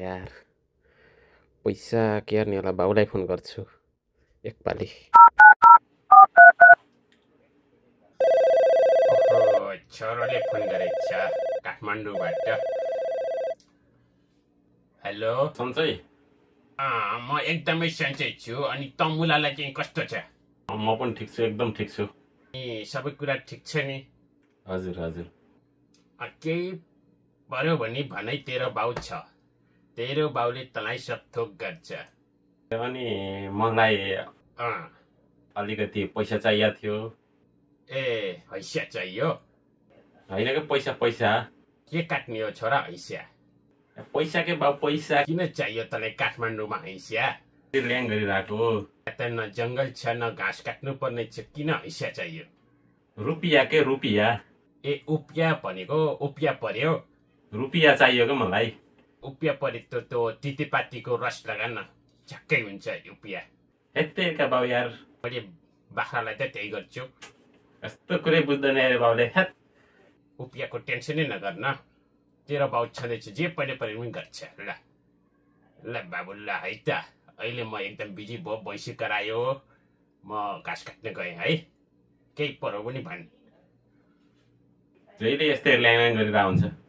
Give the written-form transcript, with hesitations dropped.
यार पैसा के गर्ने होला बाउलाई फोन गर्छु एकपालि। ओहो छोरोले फोन गरेछ काठमाडौँबाट। हेलो सन्चै? म एकदमै सन्चै छु। अनि तमुलालाई चाहिँ कस्तो छ? म पनि ठिक छु, एकदम ठिक छु। ए सबै कुरा ठिक छ नि? हजुर हजुर। केही पर्यो भने भनाइ तेरो बाउ छ, तेरो बाउले तँलाई सकथोक गर्छ। अनि मलाई अँ अलिकति पैसा चाहिएको थियो। ए हैसिया चाहियो? होइन कि पैसा पैसा के काट्ने हो छोरा हैसिया? पैसा के बाउ पैसा किन चाहियो तँलाई काठमाडौँमा हैसिया? ल्याङ गरिरहेको। यता न जङ्गल छ न घाँस काट्नु पर्ने छ, किन हैसिया चाहियो? रुपियाँ के रुपियाँ? ए उपिया भनेको उपिया पर्यो? रुपियाँ चाहियो क्या मलाई। उपिया परे त त्यो तितेपातीको रस लगा न, झ्याक्कै हुन्छ उपिया। यस्तैका बाउ यार, मैले बाख्रालाई त त्यही गर्छु। यस्तो कुरै बुझ्दैन अरे बाउले। उपियाको टेन्सनै नगर्न, तेरो बाउ छँदैछ, जे पहिले पनि गर्छ। ल ल बाबु ल है त, अहिले म एकदम बिजी भयो, भैँसी करायो, म घाँस काट्न गएँ है। केही पर्यो भने भन्। जहिले यस्तै ल्याङ गरिरहेको हुन्छ।